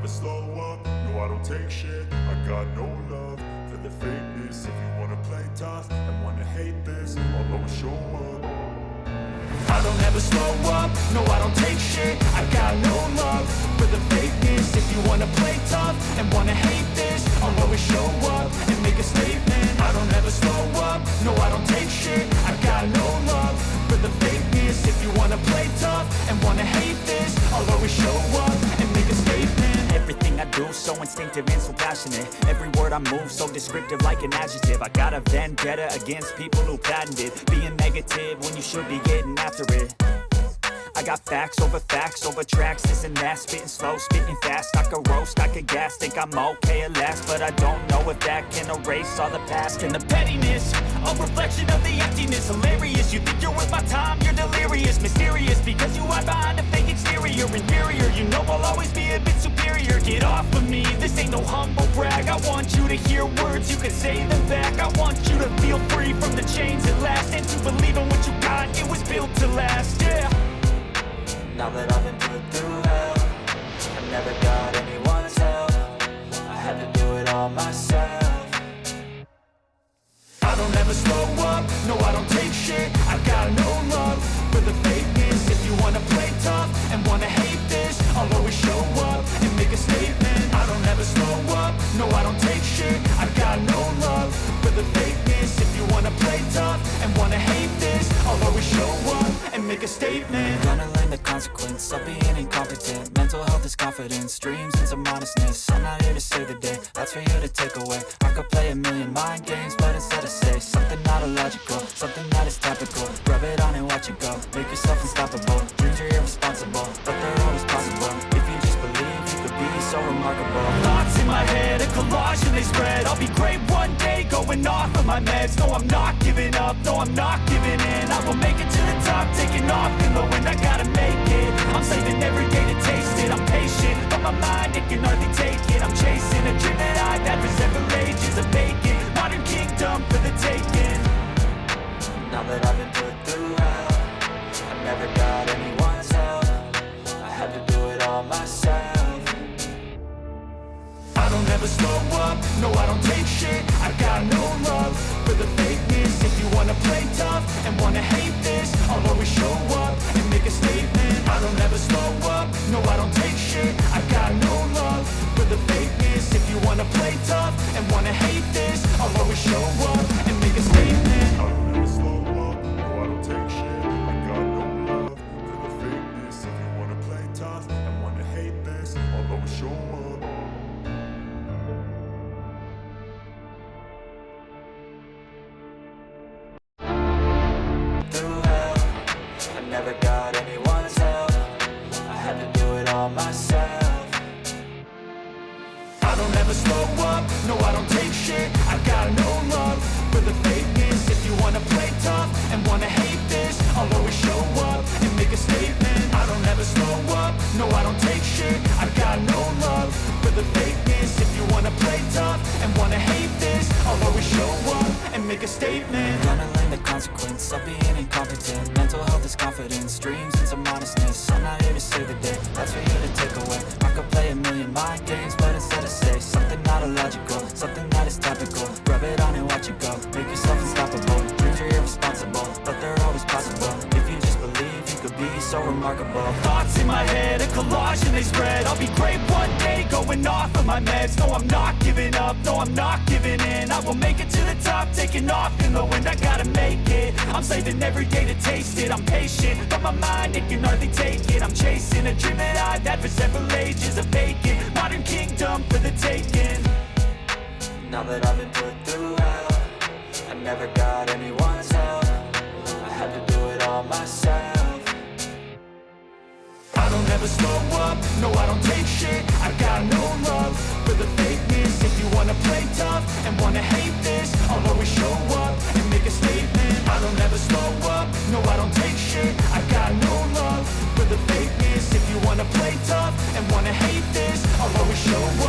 slow up, no I don't take shit. I got no love for the fakeness. If you wanna play tough and wanna hate this, I'll always show up. I don't ever slow up, no I don't take shit. I got no love for the fakeness. If you wanna play tough and wanna hate this, I'll always show up and make a statement. I don't ever slow up, no I don't take shit. I got no love for the fakeness. If you wanna play tough and wanna hate this, I'll always show up and make a statement. Everything I do so instinctive and so passionate. Every word I move so descriptive like an adjective. I got a vendetta against people who patented being negative when you should be getting after it. I got facts over tracks, this and that. Spitting slow, spitting fast. I could roast, I could gas. Think I'm okay at last, but I don't know if that can erase all the past. And the pettiness, a reflection of the emptiness. Hilarious, you think you're worth my time, you're delirious. Mysterious, because you hide behind a fake exterior. Inferior, you know I'll always be a bit superior. Get off of me, this ain't no humble brag. I want you to hear words, you can say them back. I want you to feel free from the chains at last, and to believe in what you got, it was built to last, yeah. Now that I've been put through hell, I never got anyone's help. I had to do it all myself. I don't ever slow up, no I don't take shit. I got no love for the fakeness. If you wanna play tough and wanna hate this, I'll always show up and make a statement. I don't ever slow up, no I don't take shit. I got no love for the fakeness. If you wanna play tough and wanna hate this, I'll always show up and make a statement. Gonna learn the consequence of being incompetent. Mental health is confidence, dreams and some modestness. I'm not here to save the day, that's for you to take away. I could play a million mind games, but instead I say something not illogical, something that is topical. Rub it on and watch it go, make yourself unstoppable. Dreams are irresponsible, but they're always possible. If you just believe, you could be so remarkable. Thoughts in my head, a collage and they spread. I'll be great one day, going off of my meds. No, I'm not giving up, no, I'm not giving in. I will make it to the top, taking off in the wind. I gotta make it, I'm saving every day to taste it. I'm patient, but my mind, it can hardly take it. I'm chasing a dream that I've had for several ages. A vacant, modern kingdom for the taking. Now that I've been put through hell, I never got anyone's help. I had to do it all myself. I don't ever slow up, no I don't take shit. I got no love for the fakeness. If you wanna play tough and wanna hate this, I'll always show up and make a statement. I don't ever slow up, no I don't take shit. I got no love for the fakeness. If you wanna play tough and wanna hate this, I'll always show up and make a statement. I don't ever slow up, no I don't take shit. I got no love for the fakeness. If you wanna play tough and wanna hate this, I'll always show up. Through hell, I never got anyone's help. I had to do it all myself. I don't ever slow up, no I don't take shit. I got no love for the fakeness. If you wanna play tough and wanna hate this, I'll always show up and make a statement. I don't ever slow up, no I don't take shit. I got no love for the fakeness. If you wanna play tough and wanna hate this, I'll always show up and make a statement. Gonna learn the consequence of being incompetent. Mental health is confidence, dreams and some modestness. I'm not here to save the day, that's for you to take away. I could play a million mind games, but instead I say something not illogical, something that is topical. Rub it on and watch it go, make yourself unstoppable. Dreams are irresponsible, but they're always possible. If you just believe, you could be so remarkable. Thoughts in my head, a collage and they spread. I'll be great one day, going off of my meds. No, I'm not giving up, no, I'm not giving in. I will make it to the top, taking off in the wind. I gotta make it, I'm saving every day to taste it. I'm patient, but my mind, it can hardly take it. I'm chasing a dream that I've had for several ages. A vacant, modern kingdom for the taking. Now that I've been put through hell, I never got anyone's help. I had to do it all myself. I don't ever slow up, no I don't take shit. I got no love for the fakeness. If you wanna play tough and wanna hate this, I'll always show up and make a statement. I don't ever slow up, no I don't take shit. I got no love for the fakeness. If you wanna play tough and wanna hate this, I'll always show up